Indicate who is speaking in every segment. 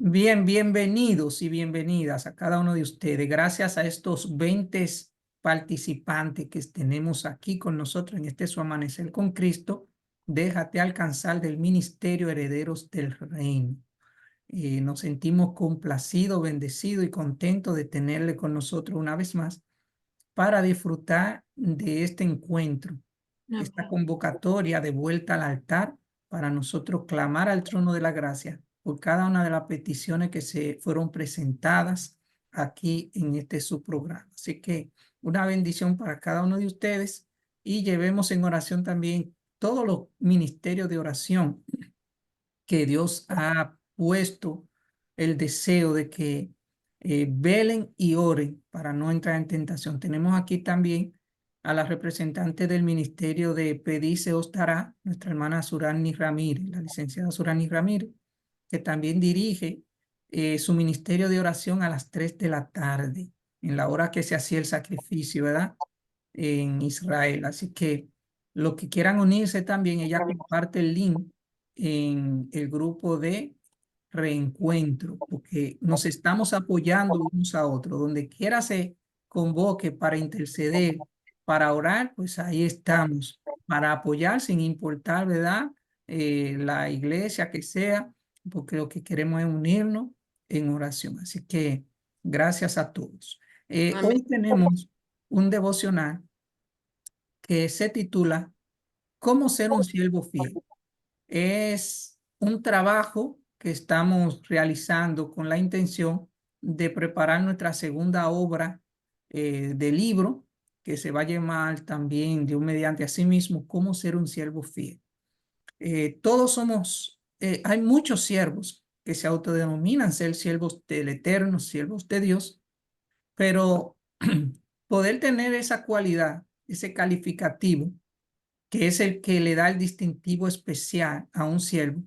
Speaker 1: Bienvenidos y bienvenidas a cada uno de ustedes. Gracias a estos 20 participantes que tenemos aquí con nosotros en este su Amanecer con Cristo, déjate alcanzar del Ministerio Herederos del Reino. Nos sentimos complacidos, bendecidos y contentos de tenerle con nosotros una vez más para disfrutar de este encuentro, esta convocatoria de vuelta al altar para nosotros clamar al trono de la gracia por cada una de las peticiones que se fueron presentadas aquí en este su programa. Así que una bendición para cada uno de ustedes y llevemos en oración también todos los ministerios de oración que Dios ha puesto el deseo de que velen y oren para no entrar en tentación. Tenemos aquí también a la representante del Ministerio de Pedice Ostará, nuestra hermana Surani Ramírez, la licenciada Surani Ramírez, que también dirige su ministerio de oración a las 3 de la tarde, en la hora que se hacía el sacrificio, ¿verdad? En Israel. Así que los que quieran unirse también, ella comparte el link en el grupo de reencuentro, porque nos estamos apoyando unos a otros. Donde quiera se convoque para interceder, para orar, pues ahí estamos, para apoyar sin importar, ¿verdad? La iglesia que sea, porque lo que queremos es unirnos en oración. Así que gracias a todos. Hoy tenemos un devocional que se titula ¿Cómo ser un siervo fiel? Es un trabajo que estamos realizando con la intención de preparar nuestra segunda obra de libro, que se va a llamar también Dios mediante a sí mismo, ¿Cómo ser un siervo fiel? Todos somos, hay muchos siervos que se autodenominan ser siervos del Eterno, siervos de Dios, pero poder tener esa cualidad, ese calificativo, que es el que le da el distintivo especial a un siervo,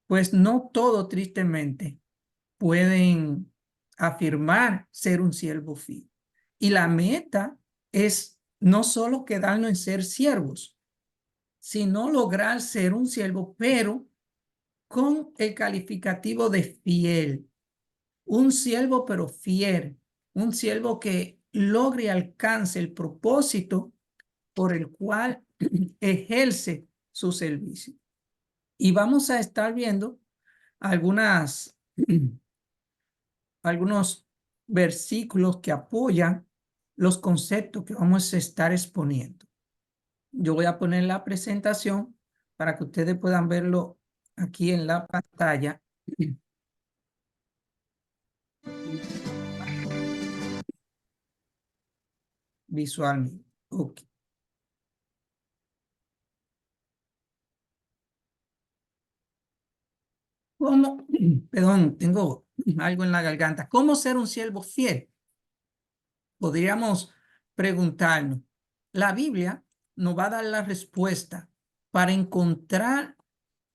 Speaker 1: pues no todo tristemente pueden afirmar ser un siervo fiel. Y la meta es no solo quedarnos en ser siervos, sino lograr ser un siervo, pero con el calificativo de fiel. Un siervo pero fiel, un siervo que logre y alcance el propósito por el cual ejerce su servicio. Y vamos a estar viendo algunos versículos que apoyan los conceptos que vamos a estar exponiendo. Yo voy a poner la presentación para que ustedes puedan verlo aquí en la pantalla. Visualmente. Ok. ¿Cómo? Perdón, tengo algo en la garganta. ¿Cómo ser un siervo fiel? Podríamos preguntarnos. La Biblia nos va a dar la respuesta para encontrar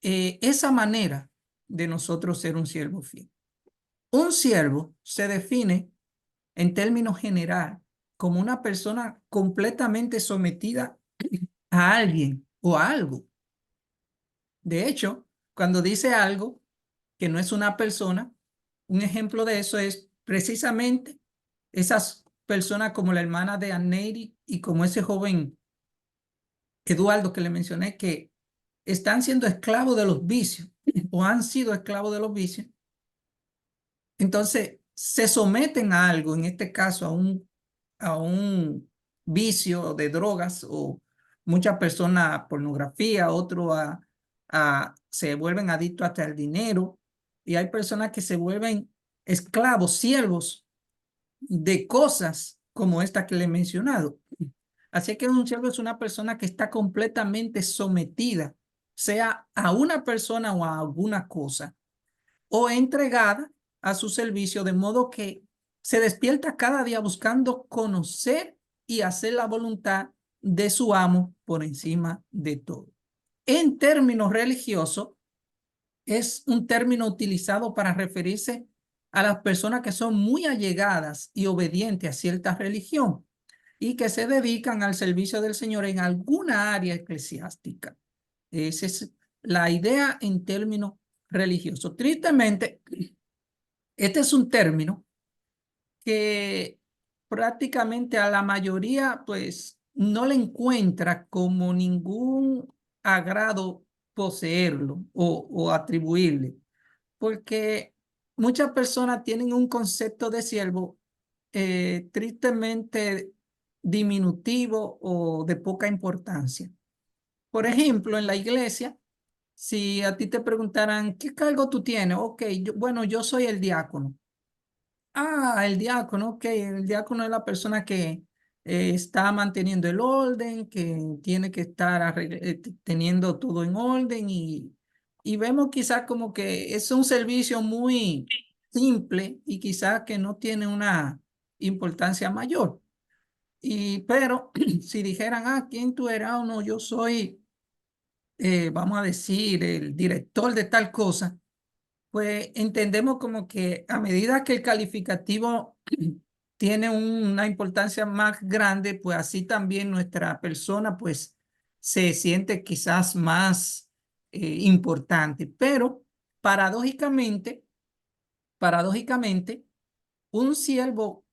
Speaker 1: esa manera de nosotros ser un siervo fiel. Un siervo se define en términos general como una persona completamente sometida a alguien o a algo. De hecho, cuando dice algo que no es una persona, un ejemplo de eso es precisamente esas personas como la hermana de Annery y como ese joven Eduardo que le mencioné, que están siendo esclavos de los vicios o han sido esclavos de los vicios. Entonces se someten a algo, en este caso a un vicio de drogas, o muchas personas a pornografía, otros se vuelven adictos hasta el dinero, y hay personas que se vuelven esclavos, siervos de cosas como esta que le he mencionado. Así que un siervo es una persona que está completamente sometida, sea a una persona o a alguna cosa, o entregada a su servicio, de modo que se despierta cada día buscando conocer y hacer la voluntad de su amo por encima de todo. En términos religiosos, es un término utilizado para referirse a las personas que son muy allegadas y obedientes a cierta religión y que se dedican al servicio del Señor en alguna área eclesiástica. Esa es la idea en términos religiosos. Tristemente, Este es un término que prácticamente a la mayoría pues no le encuentra como ningún agrado poseerlo o atribuirle, porque muchas personas tienen un concepto de siervo tristemente diminutivo o de poca importancia. Por ejemplo, en la iglesia, si a ti te preguntaran, ¿qué cargo tú tienes? Ok, bueno, yo soy el diácono. Ah, el diácono, ok, el diácono es la persona que está manteniendo el orden, que tiene que estar teniendo todo en orden y vemos quizás como que es un servicio muy simple y quizás que no tiene una importancia mayor. Pero si dijeran, ah, ¿quién tú eras? O no, yo soy, vamos a decir, el director de tal cosa, pues entendemos como que a medida que el calificativo tiene una importancia más grande, pues así también nuestra persona pues se siente quizás más importante. Pero paradójicamente, paradójicamente, un siervo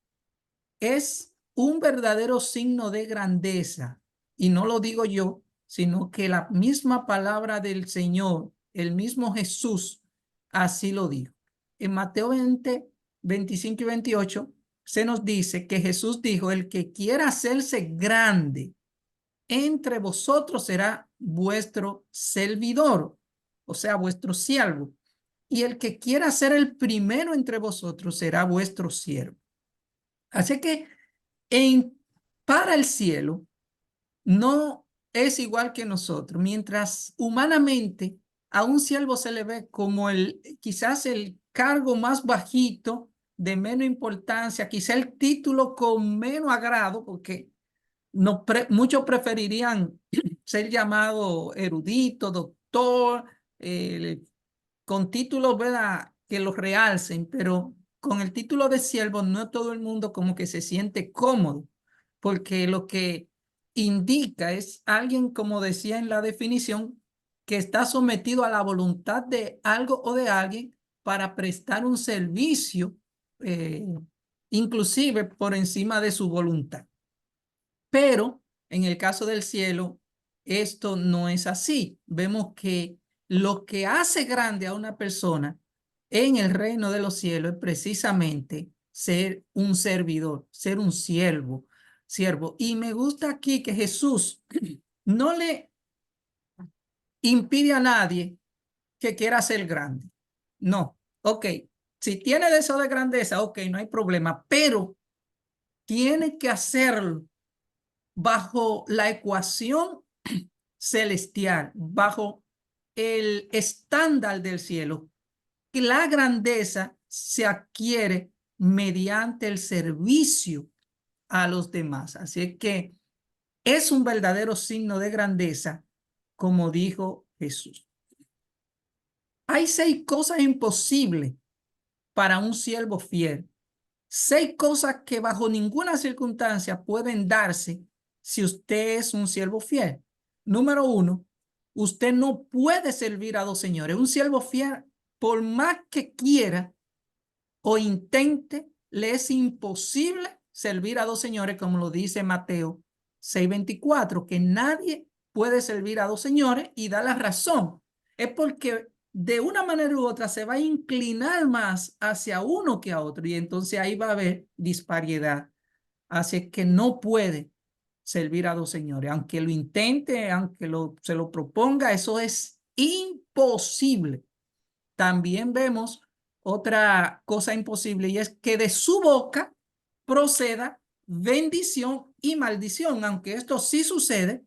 Speaker 1: es un verdadero signo de grandeza. Y no lo digo yo, sino que la misma palabra del Señor, el mismo Jesús, así lo dijo. En Mateo 20, 25 y 28, se nos dice que Jesús dijo, el que quiera hacerse grande entre vosotros será vuestro servidor, o sea, vuestro siervo. Y el que quiera ser el primero entre vosotros será vuestro siervo. Así que en, para el cielo no es igual que nosotros. Mientras humanamente a un siervo se le ve como quizás el cargo más bajito, de menos importancia, quizás el título con menos agrado, porque no muchos preferirían ser llamado erudito, doctor, eh, con títulos, ¿verdad? Que los realcen, pero con el título de siervo no todo el mundo como que se siente cómodo, porque lo que indica es alguien, como decía en la definición, que está sometido a la voluntad de algo o de alguien para prestar un servicio, eh, inclusive por encima de su voluntad. Pero en el caso del cielo, esto no es así. Vemos que lo que hace grande a una persona en el reino de los cielos es precisamente ser un servidor, ser un siervo. Y me gusta aquí que Jesús no le impide a nadie que quiera ser grande. No, ok, si tiene deseo de grandeza, ok, no hay problema, pero tiene que hacerlo bajo la ecuación celestial, bajo el estándar del cielo. Que la grandeza se adquiere mediante el servicio a los demás. Así que es un verdadero signo de grandeza, como dijo Jesús. Hay 6 cosas imposibles para un siervo fiel. 6 cosas que bajo ninguna circunstancia pueden darse si usted es un siervo fiel. Número 1, usted no puede servir a dos señores. Un siervo fiel, por más que quiera o intente, le es imposible servir a dos señores, como lo dice Mateo 6:24, que nadie puede servir a dos señores, y da la razón. Es porque de una manera u otra se va a inclinar más hacia uno que a otro, y entonces ahí va a haber disparidad. Así que no puede servir a dos señores, aunque lo intente, aunque se lo proponga, eso es imposible. También vemos otra cosa imposible, y es que de su boca proceda bendición y maldición, aunque esto sí sucede,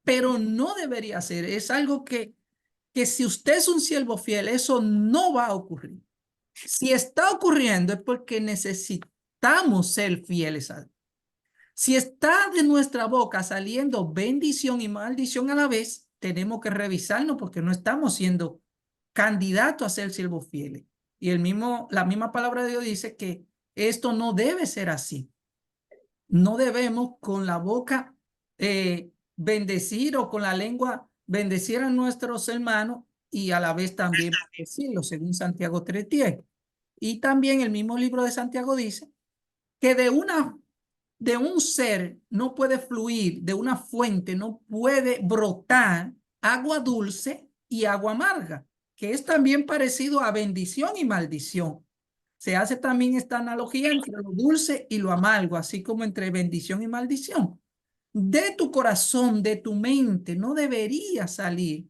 Speaker 1: pero no debería ser. Es algo que si usted es un siervo fiel, eso no va a ocurrir. Si está ocurriendo es porque necesitamos ser fieles a Dios. Si está de nuestra boca saliendo bendición y maldición a la vez, tenemos que revisarnos porque no estamos siendo candidatos a ser siervos fieles. Y la misma palabra de Dios dice que esto no debe ser así. No debemos con la boca bendecir, o con la lengua bendecir a nuestros hermanos y a la vez también decirlo, según Santiago 3:10. Y también el mismo libro de Santiago dice que de un ser no puede fluir, de una fuente no puede brotar agua dulce y agua amarga, que es también parecido a bendición y maldición. Se hace también esta analogía entre lo dulce y lo amargo, así como entre bendición y maldición. De tu corazón, de tu mente, no debería salir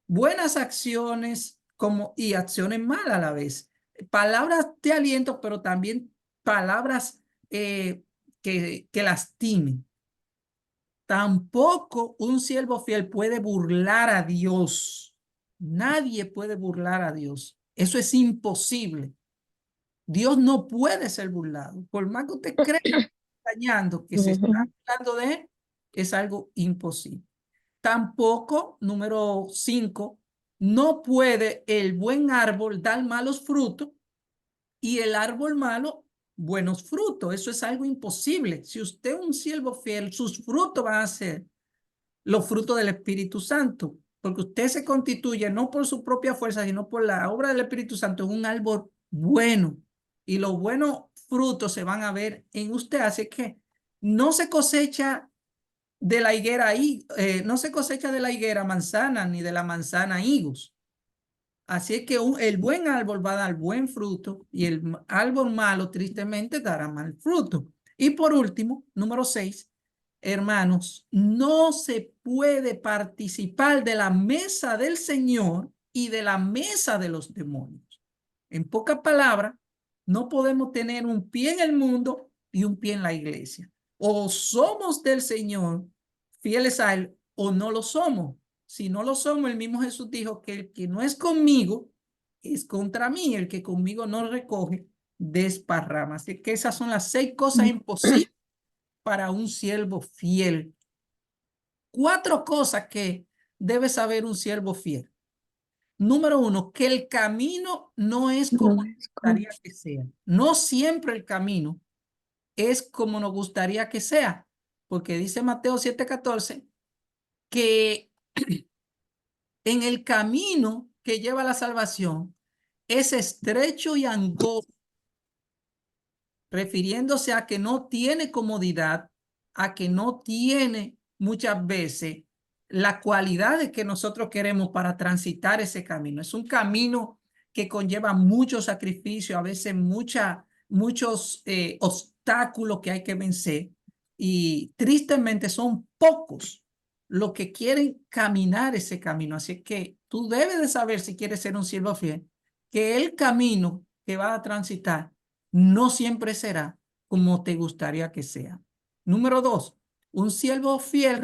Speaker 1: buenas acciones como, y acciones malas a la vez. Palabras de aliento, pero también palabras que lastimen. Tampoco un siervo fiel puede burlar a Dios. Nadie puede burlar a Dios. Eso es imposible. Dios no puede ser burlado. Por más que usted crea dañando que se está hablando de él, es algo imposible. Tampoco, número 5, no puede el buen árbol dar malos frutos y el árbol malo buenos frutos. Eso es algo imposible. Si usted es un siervo fiel, sus frutos van a ser los frutos del Espíritu Santo, porque usted se constituye no por su propia fuerza, sino por la obra del Espíritu Santo, en un árbol bueno. Y los buenos frutos se van a ver en usted. Así que no se cosecha de la higuera ahí, no se cosecha de la higuera manzana ni de la manzana higos. Así es que el buen árbol va a dar buen fruto y el árbol malo tristemente dará mal fruto. Y por último, número 6, hermanos, no se puede participar de la mesa del Señor y de la mesa de los demonios. En pocas palabras, no podemos tener un pie en el mundo y un pie en la iglesia. O somos del Señor, fieles a Él, o no lo somos. Si no lo somos, el mismo Jesús dijo que el que no es conmigo es contra mí. El que conmigo no recoge, desparrama. Así que esas son las 6 cosas imposibles para un siervo fiel. 4 cosas que debe saber un siervo fiel. Número 1, que el camino no es como nos gustaría que sea. No siempre el camino es como nos gustaría que sea, porque dice Mateo 7:14 que en el camino que lleva a la salvación es estrecho y angosto, refiriéndose a que no tiene comodidad, a que no tiene muchas veces la cualidad de que nosotros queremos para transitar ese camino. Es un camino que conlleva mucho sacrificio, a veces muchos obstáculos que hay que vencer, y tristemente son pocos los que quieren caminar ese camino. Así que tú debes de saber, si quieres ser un siervo fiel, que el camino que va a transitar no siempre será como te gustaría que sea. Número 2, ser un siervo fiel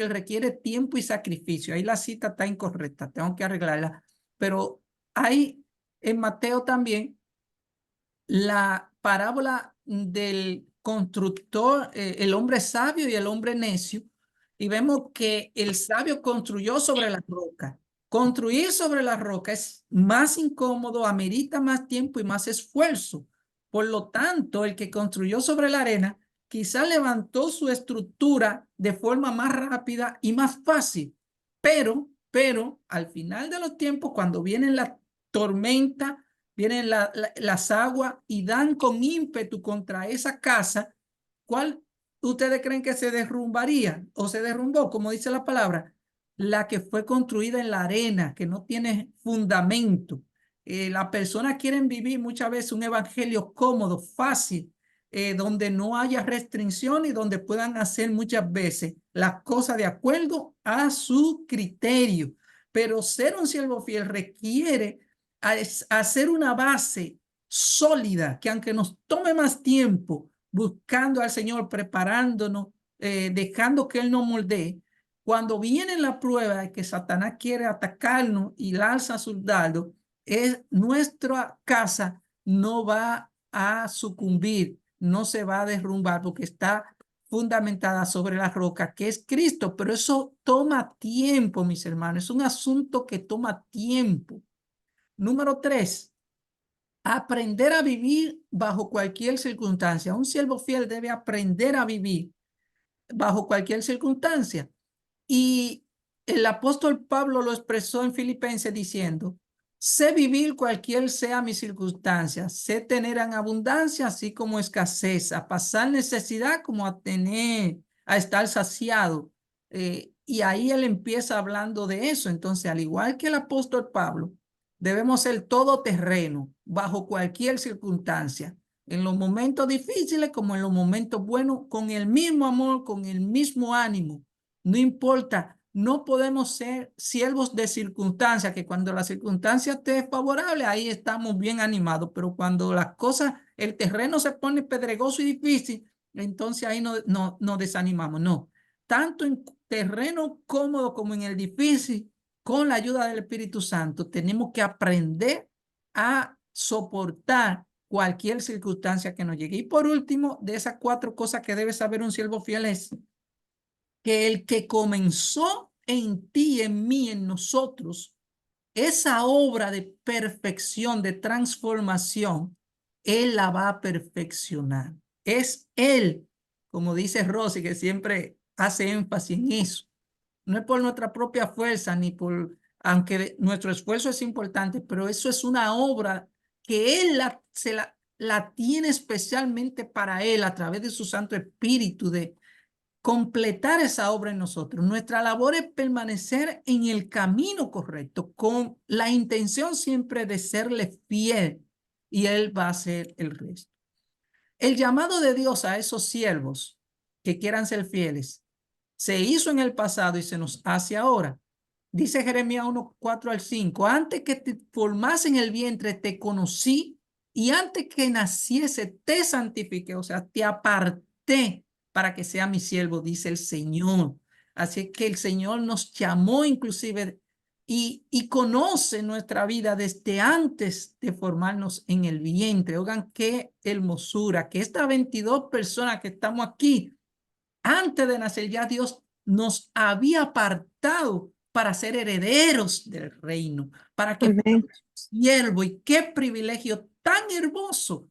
Speaker 1: requiere tiempo y sacrificio. Ahí la cita está incorrecta, tengo que arreglarla. Pero hay en Mateo también la parábola del constructor, el hombre sabio y el hombre necio, y vemos que el sabio construyó sobre la roca. Construir sobre la roca es más incómodo, amerita más tiempo y más esfuerzo. Por lo tanto, el que construyó sobre la arena quizá levantó su estructura de forma más rápida y más fácil, pero al final de los tiempos, cuando viene la tormenta, vienen las aguas y dan con ímpetu contra esa casa, ¿cuál ustedes creen que se derrumbaría o se derrumbó, como dice la palabra? La que fue construida en la arena, que no tiene fundamento. Las personas quieren vivir muchas veces un evangelio cómodo, fácil, donde no haya restricción y donde puedan hacer muchas veces las cosas de acuerdo a su criterio. Pero ser un siervo fiel requiere hacer una base sólida, que aunque nos tome más tiempo buscando al Señor, preparándonos, dejando que Él nos moldee, cuando viene la prueba de que Satanás quiere atacarnos y lanza sus dardos, nuestra casa no va a sucumbir, no se va a derrumbar porque está fundamentada sobre la roca que es Cristo, pero eso toma tiempo, mis hermanos, es un asunto que toma tiempo. Número 3, aprender a vivir bajo cualquier circunstancia. Un siervo fiel debe aprender a vivir bajo cualquier circunstancia. Y el apóstol Pablo lo expresó en Filipenses diciendo Sé vivir cualquier sea mi circunstancia, sé tener en abundancia, así como escasez, a pasar necesidad como a tener, a estar saciado. Y ahí él empieza hablando de eso. Entonces, al igual que el apóstol Pablo, debemos ser todoterreno, bajo cualquier circunstancia, en los momentos difíciles como en los momentos buenos, con el mismo amor, con el mismo ánimo. No importa, no podemos ser siervos de circunstancias, que cuando la circunstancia esté favorable, ahí estamos bien animados, pero cuando las cosas, el terreno se pone pedregoso y difícil, entonces ahí nos desanimamos. No, tanto en terreno cómodo como en el difícil, con la ayuda del Espíritu Santo, tenemos que aprender a soportar cualquier circunstancia que nos llegue. Y por último, de esas 4 cosas que debe saber un siervo fiel es que el que comenzó en ti, en mí, en nosotros, esa obra de perfección, de transformación, Él la va a perfeccionar. Es Él, como dice Rosy, que siempre hace énfasis en eso. No es por nuestra propia fuerza, ni por, aunque nuestro esfuerzo es importante, pero eso es una obra que Él la tiene especialmente para Él a través de su Santo Espíritu, de completar esa obra en nosotros. Nuestra labor es permanecer en el camino correcto, con la intención siempre de serle fiel, y Él va a hacer el resto. El llamado de Dios a esos siervos que quieran ser fieles se hizo en el pasado y se nos hace ahora. Dice Jeremías 1:4 al 5: antes que te formase en el vientre te conocí, y antes que naciese te santifiqué, o sea, te aparté para que sea mi siervo, dice el Señor. Así que el Señor nos llamó inclusive y conoce nuestra vida desde antes de formarnos en el vientre. Oigan qué hermosura, que estas 22 personas que estamos aquí, antes de nacer ya Dios nos había apartado para ser herederos del reino, para que
Speaker 2: Amén.
Speaker 1: fuéramos siervos. Y qué privilegio tan hermoso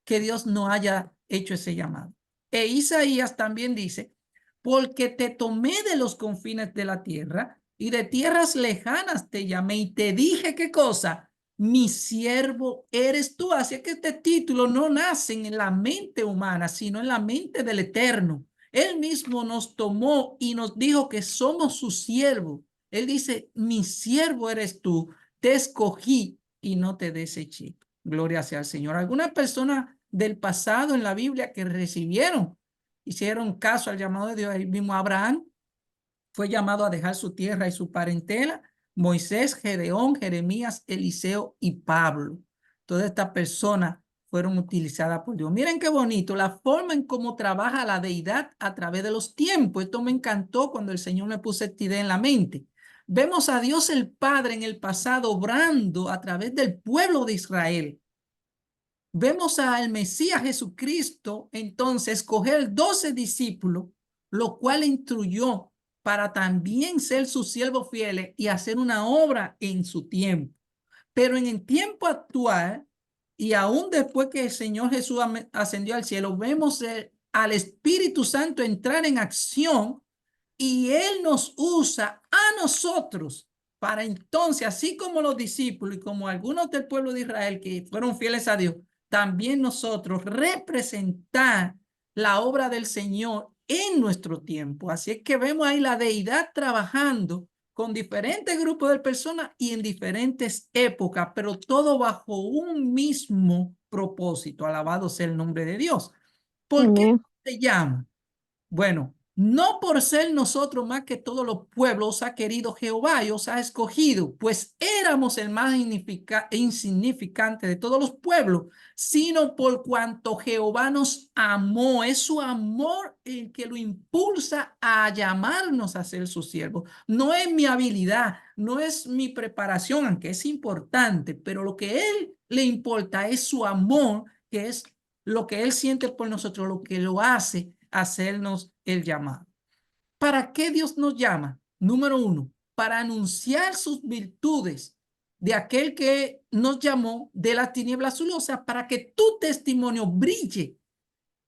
Speaker 1: que Dios nos haya hecho ese llamado. E Isaías también dice: porque te tomé de los confines de la tierra y de tierras lejanas te llamé y te dije, ¿qué cosa? Mi siervo eres tú. Así que este título no nace en la mente humana, sino en la mente del Eterno. Él mismo nos tomó y nos dijo que somos su siervo. Él dice: mi siervo eres tú, te escogí y no te deseché. Gloria sea al Señor. Algunas personas del pasado en la Biblia que hicieron caso al llamado de Dios. El mismo Abraham fue llamado a dejar su tierra y su parentela. Moisés, Gedeón, Jeremías, Eliseo y Pablo. Todas estas personas fueron utilizadas por Dios. Miren qué bonito, la forma en cómo trabaja la deidad a través de los tiempos. Esto me encantó cuando el Señor me puso esta idea en la mente. Vemos a Dios el Padre en el pasado obrando a través del pueblo de Israel. Vemos al Mesías Jesucristo entonces escoger 12 discípulos, lo cual instruyó para también ser sus siervos fieles y hacer una obra en su tiempo. Pero en el tiempo actual, y aún después que el Señor Jesús ascendió al cielo, vemos al Espíritu Santo entrar en acción, y Él nos usa a nosotros para entonces, así como los discípulos y como algunos del pueblo de Israel que fueron fieles a Dios, también nosotros representar la obra del Señor en nuestro tiempo. Así es que vemos ahí la deidad trabajando con diferentes grupos de personas y en diferentes épocas, pero todo bajo un mismo propósito. Alabado sea el nombre de Dios. ¿Por qué
Speaker 2: Amén.
Speaker 1: se llama? Bueno, no por ser nosotros más que todos los pueblos ha querido Jehová y os ha escogido, pues éramos el más insignificante de todos los pueblos, sino por cuanto Jehová nos amó. Es su amor el que lo impulsa a llamarnos a ser sus siervos. No es mi habilidad, no es mi preparación, aunque es importante, pero lo que él le importa es su amor, que es lo que él siente por nosotros, lo que lo hace hacernos el llamado. ¿Para qué Dios nos llama? Número 1, para anunciar sus virtudes de aquel que nos llamó de las tinieblas azul, o sea, para que tu testimonio brille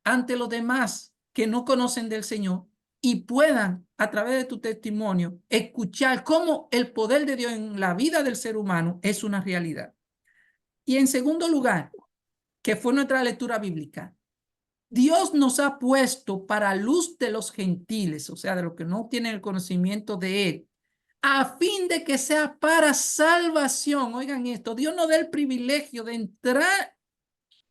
Speaker 1: ante los demás que no conocen del Señor y puedan, a través de tu testimonio, escuchar cómo el poder de Dios en la vida del ser humano es una realidad. Y en segundo lugar, que fue nuestra lectura bíblica, Dios nos ha puesto para luz de los gentiles, o sea, de los que no tienen el conocimiento de Él, a fin de que sea para salvación. Oigan esto, Dios nos da el privilegio de entrar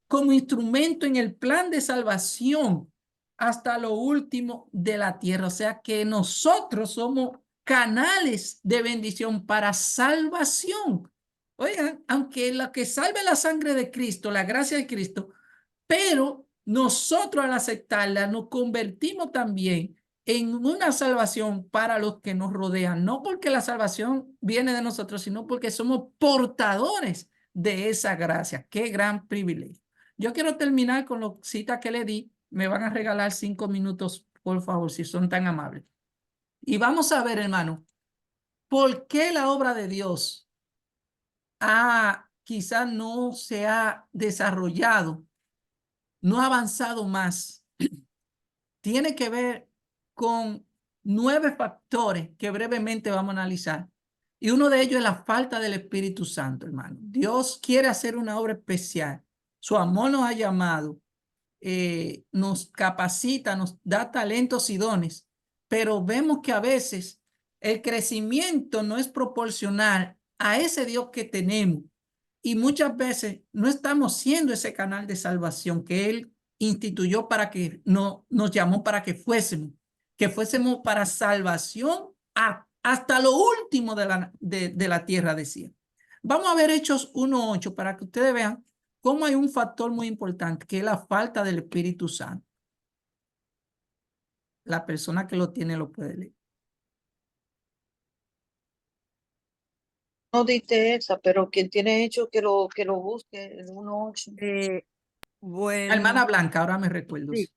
Speaker 1: como instrumento en el plan de salvación hasta lo último de la tierra. O sea que nosotros somos canales de bendición para salvación. Oigan, aunque lo que salve la sangre de Cristo, la gracia de Cristo, pero nosotros al aceptarla nos convertimos también en una salvación para los que nos rodean, no porque la salvación viene de nosotros, sino porque somos portadores de esa gracia. Qué gran privilegio. Yo quiero terminar con la cita que le di. Me van a regalar 5 minutos, por favor, si son tan amables. Y vamos a ver, hermano, por qué la obra de Dios quizás no se ha desarrollado, no ha avanzado más. Tiene que ver con 9 factores que brevemente vamos a analizar. Y uno de ellos es la falta del Espíritu Santo, hermano. Dios quiere hacer una obra especial. Su amor nos ha llamado, nos capacita, nos da talentos y dones, pero vemos que a veces el crecimiento no es proporcional a ese Dios que tenemos. Y muchas veces no estamos siendo ese canal de salvación que Él instituyó para que nos llamó para que fuésemos para salvación hasta lo último de la tierra, decía. Vamos a ver Hechos 1:8 para que ustedes vean cómo hay un factor muy importante, que es la falta del Espíritu Santo. La persona que lo tiene lo puede leer.
Speaker 2: No diste esa, pero quien tiene hecho que lo busque en 1:8.
Speaker 1: La hermana
Speaker 3: Bueno,
Speaker 1: Blanca, ahora me recuerdo.
Speaker 3: sí,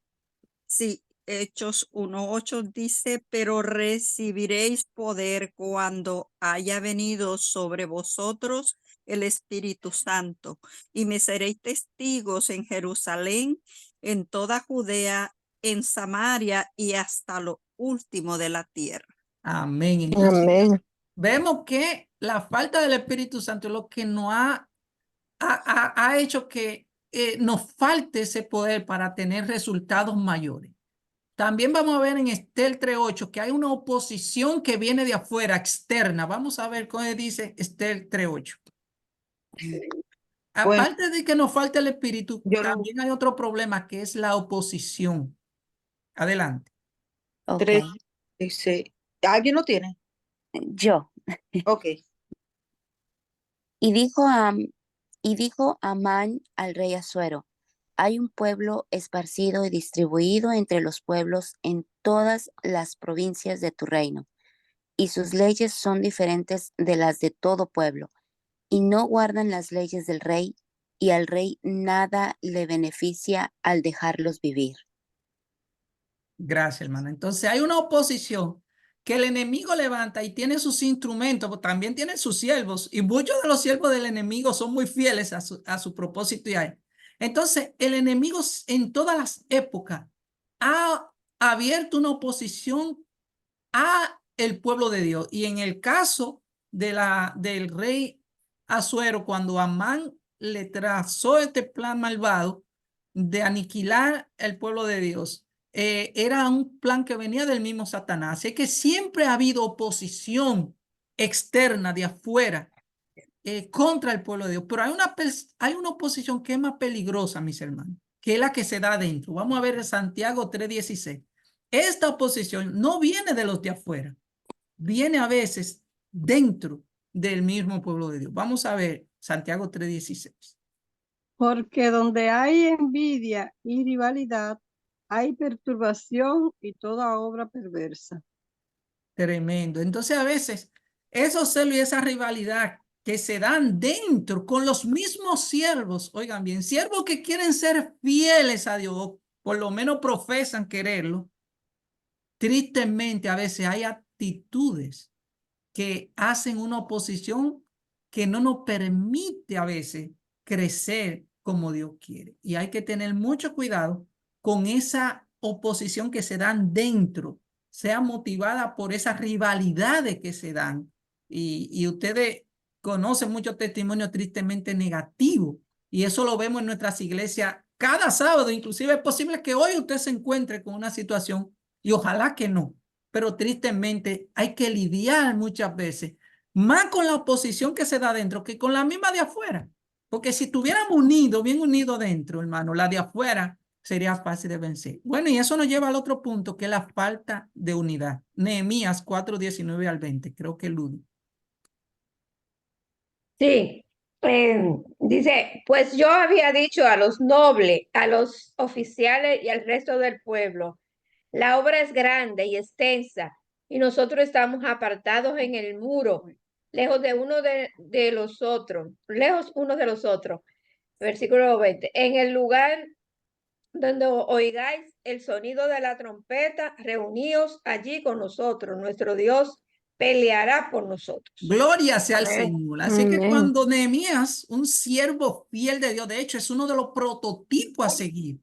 Speaker 3: sí, Hechos 1:8 dice, pero recibiréis poder cuando haya venido sobre vosotros el Espíritu Santo, y me seréis testigos en Jerusalén, en toda Judea, en Samaria y hasta lo último de la tierra.
Speaker 1: Amén. Entonces,
Speaker 2: Amén.
Speaker 1: vemos que la falta del Espíritu Santo es lo que nos ha hecho que nos falte ese poder para tener resultados mayores. También vamos a ver en Estel 3:8 que hay una oposición que viene de afuera, externa. Vamos a ver cómo dice Estel 3:8.
Speaker 2: Bueno,
Speaker 1: Aparte de que nos falta el Espíritu,
Speaker 2: yo lo
Speaker 1: también hay otro problema que es la oposición. Adelante.
Speaker 4: Ok,
Speaker 2: 3 dice, ¿alguien lo tiene?
Speaker 4: yo.
Speaker 2: Ok.
Speaker 4: Y dijo Amán al rey Asuero, hay un pueblo esparcido y distribuido entre los pueblos en todas las provincias de tu reino, y sus leyes son diferentes de las de todo pueblo, y no guardan las leyes del rey, y al rey nada le beneficia al dejarlos vivir.
Speaker 1: Gracias, hermana. Entonces hay una oposición que el enemigo levanta y tiene sus instrumentos, pero también tiene sus siervos, y muchos de los siervos del enemigo son muy fieles a su propósito y a él. Entonces, el enemigo en todas las épocas ha abierto una oposición a el pueblo de Dios. Y en el caso del rey Asuero, cuando Amán le trazó este plan malvado de aniquilar el pueblo de Dios, era un plan que venía del mismo Satanás. Así que siempre ha habido oposición externa de afuera contra el pueblo de Dios. Pero hay una oposición que es más peligrosa, mis hermanos, que es la que se da adentro. Vamos a ver Santiago 3:16. Esta oposición no viene de los de afuera, viene a veces dentro del mismo pueblo de Dios. Vamos a ver Santiago 3:16.
Speaker 5: Porque donde hay envidia y rivalidad, hay perturbación y toda obra perversa.
Speaker 1: Tremendo. Entonces a veces esos celos y esa rivalidad que se dan dentro con los mismos siervos, oigan bien, siervos que quieren ser fieles a Dios, o por lo menos profesan quererlo, tristemente a veces hay actitudes que hacen una oposición que no nos permite a veces crecer como Dios quiere. Y hay que tener mucho cuidado con esa oposición que se dan dentro, sea motivada por esas rivalidades que se dan. Y ustedes conocen muchos testimonios tristemente negativos. Y eso lo vemos en nuestras iglesias cada sábado. Inclusive es posible que hoy usted se encuentre con una situación y ojalá que no. Pero tristemente hay que lidiar muchas veces más con la oposición que se da dentro que con la misma de afuera. Porque si estuviéramos unidos, bien unidos dentro, hermano, la de afuera sería fácil de vencer. Bueno, y eso nos lleva al otro punto, que es la falta de unidad. Nehemías 4:19 al 20, creo que Ludi.
Speaker 6: Sí, dice, pues yo había dicho a los nobles, a los oficiales y al resto del pueblo, la obra es grande y extensa y nosotros estamos apartados en el muro, lejos de uno de los otros, lejos unos de los otros. Versículo 20, en el lugar donde oigáis el sonido de la trompeta, reuníos allí con nosotros, nuestro Dios peleará por nosotros.
Speaker 1: Gloria sea al
Speaker 6: Amén.
Speaker 1: Señor. Así que
Speaker 6: Amén.
Speaker 1: cuando Nehemías, un siervo fiel de Dios, de hecho es uno de los prototipos a seguir,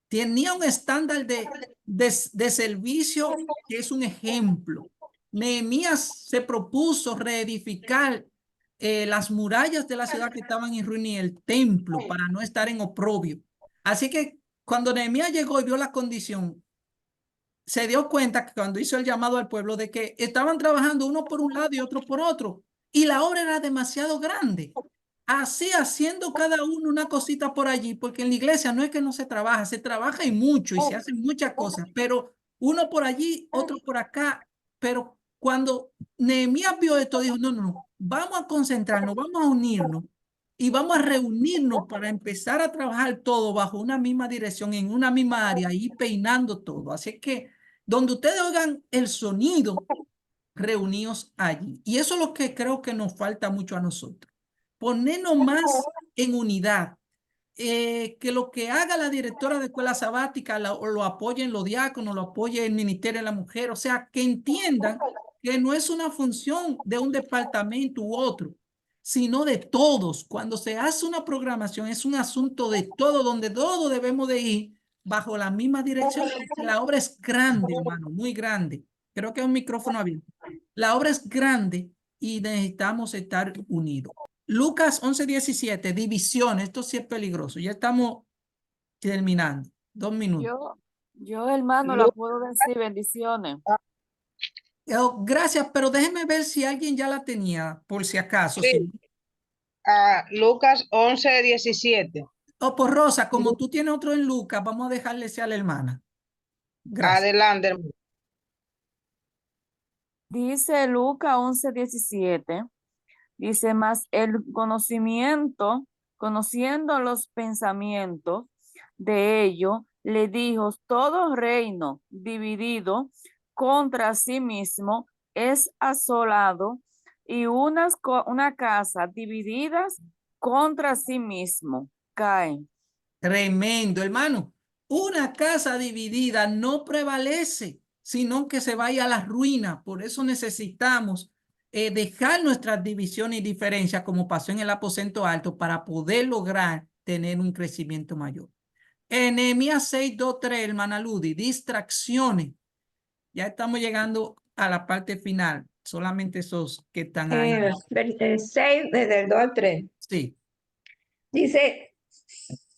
Speaker 1: tenía un estándar de servicio que es un ejemplo. Nehemías se propuso reedificar las murallas de la ciudad que estaban en ruina y el templo para no estar en oprobio. Así que cuando Nehemías llegó y vio la condición, se dio cuenta que cuando hizo el llamado al pueblo de que estaban trabajando uno por un lado y otro por otro, y la obra era demasiado grande. Así haciendo cada uno una cosita por allí, porque en la iglesia no es que no se trabaja y mucho y se hacen muchas cosas, pero uno por allí, otro por acá. Pero cuando Nehemías vio esto, dijo, no, no, no, vamos a concentrarnos, vamos a unirnos y vamos a reunirnos para empezar a trabajar todo bajo una misma dirección, en una misma área, y peinando todo. Así que donde ustedes oigan el sonido, reunidos allí. Y eso es lo que creo que nos falta mucho a nosotros. Ponernos más en unidad. Que lo que haga la directora de escuela sabática lo apoyen los diáconos, lo apoye el Ministerio de la Mujer. O sea, que entiendan que no es una función de un departamento u otro, sino de todos. Cuando se hace una programación, es un asunto de todo, donde todos debemos de ir bajo la misma dirección. La obra es grande, hermano, muy grande. Creo que es un micrófono abierto. La obra es grande y necesitamos estar unidos. Lucas 11:17, división. Esto sí es peligroso. Ya estamos terminando. 2 minutos.
Speaker 7: Yo, hermano, la puedo decir, bendiciones.
Speaker 1: Gracias, pero déjeme ver si alguien ya la tenía, por si acaso.
Speaker 2: Sí.
Speaker 1: Si...
Speaker 2: Lucas 11:17.
Speaker 1: Por Rosa, como tú tienes otro en Lucas, vamos a dejarle ese a la hermana. Gracias.
Speaker 2: Adelante, hermano.
Speaker 7: Dice Lucas 11:17, dice, más el conocimiento, conociendo los pensamientos de ellos, le dijo, todo reino dividido contra sí mismo es asolado, y una casa divididas contra sí mismo caen.
Speaker 1: Tremendo, hermano. Una casa dividida no prevalece, sino que se vaya a la ruina. Por eso necesitamos dejar nuestras divisiones y diferencias, como pasó en el aposento alto, para poder lograr tener un crecimiento mayor. Nehemías 6:2-3, hermana Ludi, distracciones. Ya estamos llegando a la parte final. Solamente esos que están ahí.
Speaker 6: 6, desde el 2 al 3.
Speaker 1: Sí.
Speaker 6: Dice,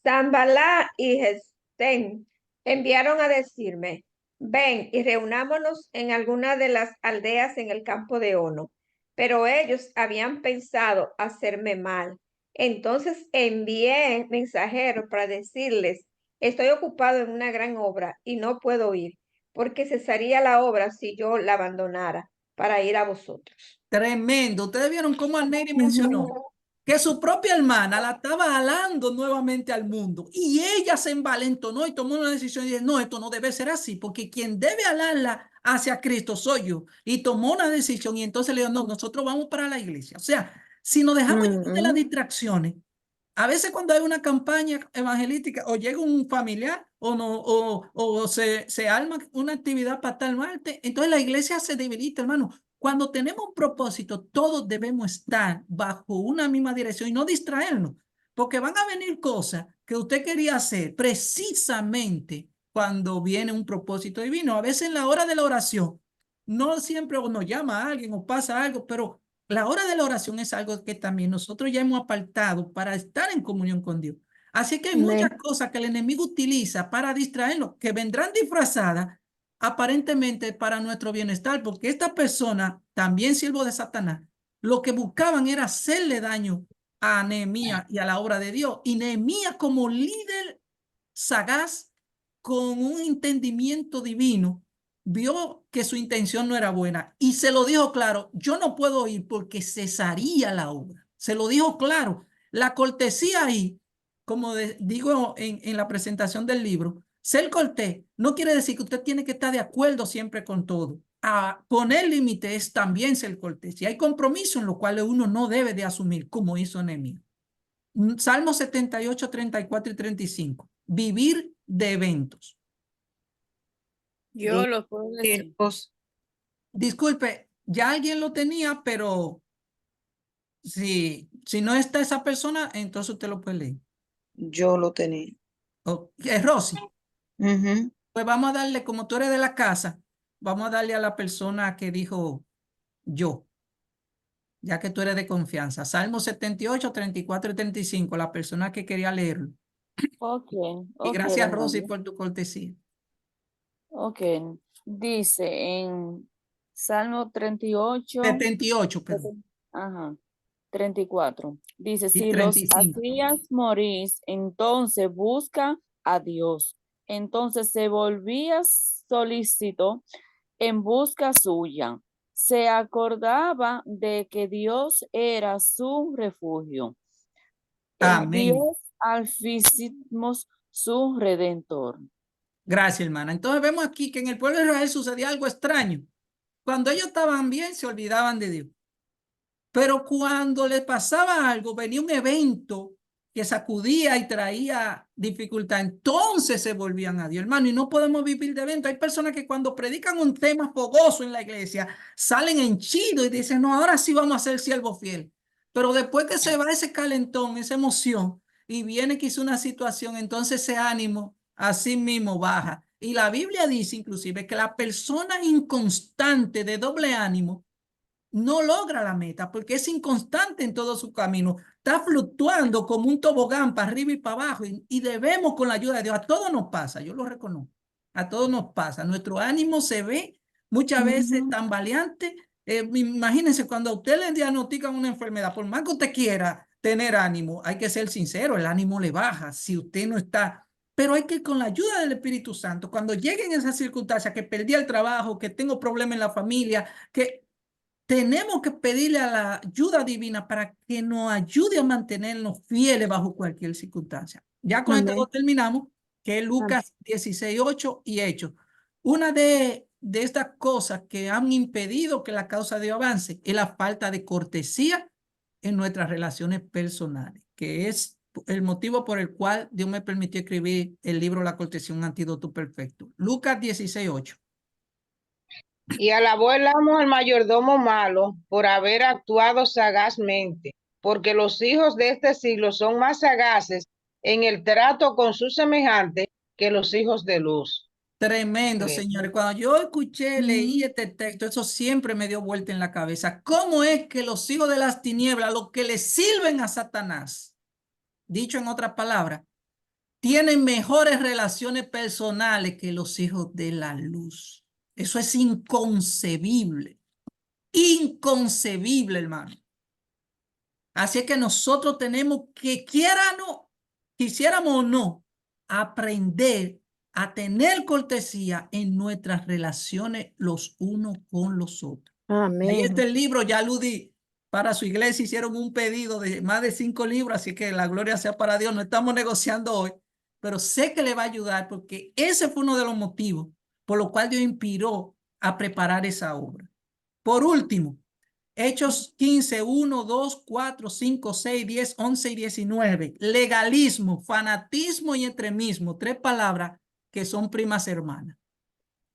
Speaker 6: Zambalá y Gestén enviaron a decirme, ven y reunámonos en alguna de las aldeas en el campo de Ono. Pero ellos habían pensado hacerme mal. Entonces envié mensajeros para decirles, estoy ocupado en una gran obra y no puedo ir, porque cesaría la obra si yo la abandonara para ir a vosotros.
Speaker 1: Tremendo. Ustedes vieron cómo Anneli mencionó que su propia hermana la estaba jalando nuevamente al mundo y ella se envalentonó y tomó una decisión y dijo, no, esto no debe ser así, porque quien debe jalarla hacia Cristo soy yo. Y tomó una decisión y entonces le dijo, no, nosotros vamos para la iglesia. O sea, si nos dejamos llevar de las distracciones, a veces cuando hay una campaña evangelística o llega un familiar o, no, o se arma una actividad para tal martes, entonces la iglesia se debilita, hermano. Cuando tenemos un propósito, todos debemos estar bajo una misma dirección y no distraernos, porque van a venir cosas que usted quería hacer precisamente cuando viene un propósito divino. A veces en la hora de la oración, No siempre o nos llama a alguien o pasa algo, pero la hora de la oración es algo que también nosotros ya hemos apartado para estar en comunión con Dios. Así que hay muchas cosas que el enemigo utiliza para distraernos, que vendrán disfrazadas aparentemente para nuestro bienestar, porque esta persona, también siervo de Satanás, lo que buscaban era hacerle daño a Nehemías y a la obra de Dios. Y Nehemías, como líder sagaz, con un entendimiento divino, vio que su intención no era buena y se lo dijo claro: yo no puedo ir porque cesaría la obra. Se lo dijo claro. La cortesía ahí, como digo en la presentación del libro, ser cortés no quiere decir que usted tiene que estar de acuerdo siempre con todo. A poner límites es también ser cortés. Y hay compromisos en los cuales uno no debe de asumir, como hizo Nehemías. Salmo 78, 34 y 35. Vivir de eventos.
Speaker 7: Yo lo puedo decir.
Speaker 2: Tiempos.
Speaker 1: Disculpe, ya alguien lo tenía, pero si no está esa persona, entonces usted lo puede leer.
Speaker 2: Yo lo tenía.
Speaker 1: Es Rosy.
Speaker 2: Ujú.
Speaker 1: Pues vamos a darle, como tú eres de la casa, vamos a darle a la persona que dijo yo, ya que tú eres de confianza. Salmo 78, 34 y 35, la persona que quería leerlo.
Speaker 7: Ok,
Speaker 1: Y
Speaker 7: ok,
Speaker 1: gracias, Rosy,
Speaker 7: hermano.
Speaker 1: por tu cortesía.
Speaker 7: Ok, dice en Salmo 38,
Speaker 1: 78, perdón.
Speaker 7: ajá, 34. Dice,
Speaker 1: Y
Speaker 7: si los
Speaker 1: 35.
Speaker 7: hacías morir, entonces busca a Dios. Entonces se volvía solícito en busca suya. Se acordaba de que Dios era su refugio. El
Speaker 1: Amén.
Speaker 7: Dios altísimo, su redentor.
Speaker 1: Gracias, hermana. Entonces vemos aquí que en el pueblo de Israel sucedía algo extraño. Cuando ellos estaban bien, se olvidaban de Dios. Pero cuando les pasaba algo, venía un evento que sacudía y traía dificultad, entonces se volvían a Dios, hermano. Y no podemos vivir de evento. Hay personas que cuando predican un tema fogoso en la iglesia, salen henchidos y dicen: no, ahora sí vamos a ser siervo fiel. Pero después que se va ese calentón, esa emoción, y viene quizá una situación, entonces ese ánimo así mismo baja. Y la Biblia dice inclusive que la persona inconstante de doble ánimo no logra la meta porque es inconstante en todo su camino. Está fluctuando como un tobogán para arriba y para abajo y debemos, con la ayuda de Dios, a todos nos pasa, yo lo reconozco, a todos nos pasa. Nuestro ánimo se ve muchas veces tambaleante. Imagínense cuando a usted le diagnostican una enfermedad, por más que usted quiera tener ánimo, hay que ser sincero, el ánimo le baja si usted no está. Pero hay que, con la ayuda del Espíritu Santo, cuando lleguen esas circunstancias, que perdí el trabajo, que tengo problemas en la familia, que tenemos que pedirle a la ayuda divina para que nos ayude a mantenernos fieles bajo cualquier circunstancia. Ya con esto terminamos, que es Lucas 16, 8 y Hechos. Una de estas cosas que han impedido que la causa de Dios avance es la falta de cortesía en nuestras relaciones personales, que es el motivo por el cual Dios me permitió escribir el libro La cortesía, un antídoto perfecto. Lucas 16, 8.
Speaker 8: Y alabó el amo al mayordomo malo por haber actuado sagazmente, porque los hijos de este siglo son más sagaces en el trato con sus semejantes que los hijos de luz.
Speaker 1: Tremendo, señores. Cuando yo escuché, leí este texto, eso siempre me dio vuelta en la cabeza. ¿Cómo es que los hijos de las tinieblas, los que le sirven a Satanás, dicho en otras palabras, tienen mejores relaciones personales que los hijos de la luz? Eso es inconcebible. Inconcebible, hermano. Así es que nosotros tenemos que, quisiéramos o no, aprender a tener cortesía en nuestras relaciones los unos con los otros. Ahí está el libro, ya aludí, para su iglesia hicieron un pedido de más de 5 libros, así que la gloria sea para Dios. No estamos negociando hoy, pero sé que le va a ayudar porque ese fue uno de los motivos por los cuales Dios inspiró a preparar esa obra. Por último, Hechos 15, 1, 2, 4, 5, 6, 10, 11 y 19. Legalismo, fanatismo y extremismo. 3 palabras que son primas hermanas.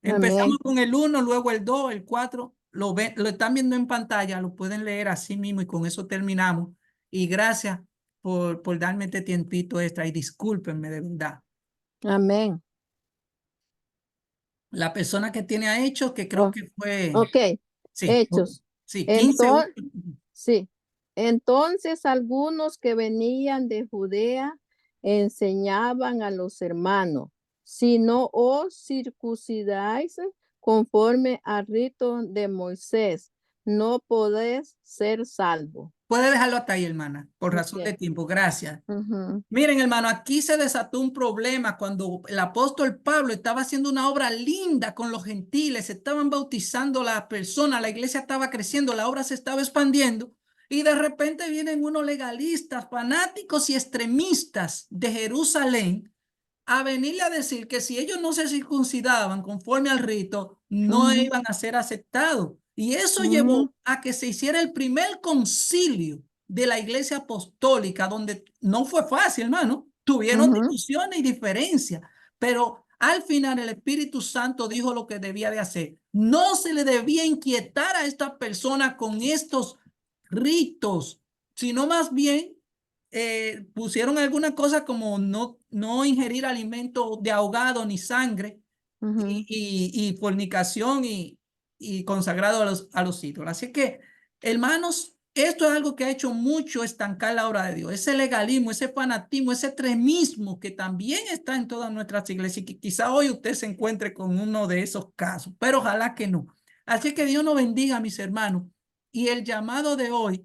Speaker 1: Empezamos con el 1, luego el 2, el 4. Lo están viendo en pantalla, lo pueden leer así mismo y con eso terminamos. Y gracias por darme este tiempito extra y discúlpenme de verdad.
Speaker 5: Amén.
Speaker 1: La persona que tiene a Hechos, que creo
Speaker 9: Oh,
Speaker 1: que fue,
Speaker 9: ok,
Speaker 1: sí,
Speaker 9: Hechos.
Speaker 1: sí, 15.
Speaker 9: Sí. Entonces algunos que venían de Judea enseñaban a los hermanos, si no os circuncidáis conforme al rito de Moisés, no podéis ser salvo.
Speaker 1: Puede dejarlo hasta ahí, hermana, por razón de
Speaker 9: Ok.
Speaker 1: tiempo. Gracias.
Speaker 9: Ujú,
Speaker 1: Miren, hermano, aquí se desató un problema cuando el apóstol Pablo estaba haciendo una obra linda con los gentiles, se estaban bautizando las personas, la iglesia estaba creciendo, la obra se estaba expandiendo, y de repente vienen unos legalistas, fanáticos y extremistas de Jerusalén a venirle a decir que si ellos no se circuncidaban conforme al rito, no
Speaker 9: ujú,
Speaker 1: iban a ser aceptados. Y eso
Speaker 9: ujú,
Speaker 1: llevó a que se hiciera el primer concilio de la iglesia apostólica, donde no fue fácil, hermano. Tuvieron
Speaker 9: ujú,
Speaker 1: discusiones y diferencias, pero al final el Espíritu Santo dijo lo que debía de hacer. No se le debía inquietar a esta persona con estos ritos, sino más bien pusieron alguna cosa como no ingerir alimento de ahogado ni sangre
Speaker 9: ujú.
Speaker 1: y fornicación y consagrado a los ídolos. Así que, hermanos, esto es algo que ha hecho mucho estancar la obra de Dios. Ese legalismo, ese fanatismo, ese extremismo que también está en todas nuestras iglesias y que quizá hoy usted se encuentre con uno de esos casos, pero ojalá que no. Así que Dios nos bendiga, mis hermanos. Y el llamado de hoy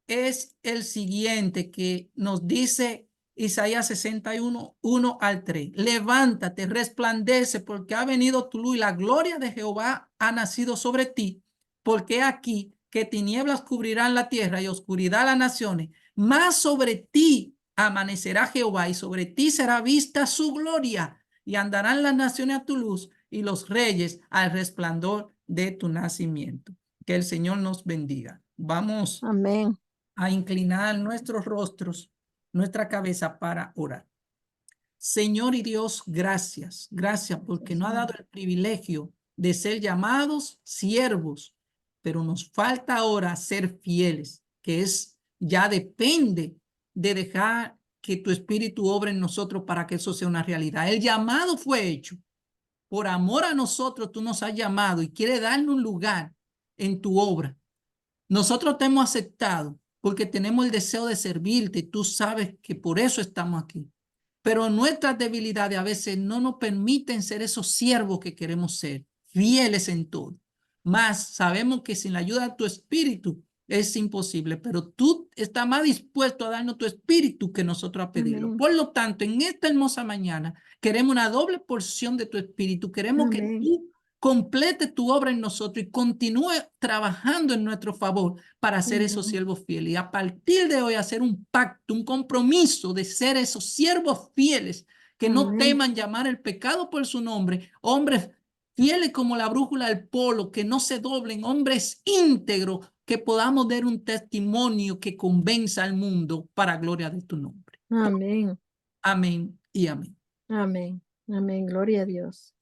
Speaker 1: es el siguiente que nos dice Isaías 61, 1 al 3. Levántate, resplandece, porque ha venido tu luz y la gloria de Jehová ha nacido sobre ti, porque aquí que tinieblas cubrirán la tierra y oscuridad las naciones, más sobre ti amanecerá Jehová y sobre ti será vista su gloria y andarán las naciones a tu luz y los reyes al resplandor de tu nacimiento. Que el Señor nos bendiga. Vamos
Speaker 9: Amén.
Speaker 1: a inclinar nuestros rostros, nuestra cabeza para orar. Señor y Dios, gracias, gracias porque nos ha dado el privilegio de ser llamados siervos, pero nos falta ahora ser fieles, que es ya depende de dejar que tu espíritu obre en nosotros para que eso sea una realidad. El llamado fue hecho. Por amor a nosotros, tú nos has llamado y quieres darnos un lugar en tu obra. Nosotros te hemos aceptado porque tenemos el deseo de servirte. Tú sabes que por eso estamos aquí. Pero nuestras debilidades a veces no nos permiten ser esos siervos que queremos ser, fieles en todo. Más sabemos que sin la ayuda de tu espíritu es imposible, pero tú estás más dispuesto a darnos tu espíritu que nosotros a pedirlo.
Speaker 9: Amén.
Speaker 1: Por lo tanto, en esta hermosa mañana queremos una doble porción de tu espíritu. Queremos que
Speaker 9: Amén.
Speaker 1: tú complete tu obra en nosotros y continúe trabajando en nuestro favor para ser esos
Speaker 9: Amén.
Speaker 1: siervos fieles. Y a partir de hoy hacer un pacto, un compromiso de ser esos siervos fieles que no
Speaker 9: Amén.
Speaker 1: teman llamar el pecado por su nombre, hombres fieles como la brújula del polo, que no se doblen, hombres íntegros, que podamos dar un testimonio que convenza al mundo para gloria de tu nombre.
Speaker 9: Amén.
Speaker 1: Amén y amén.
Speaker 9: Amén. Amén. Gloria a Dios.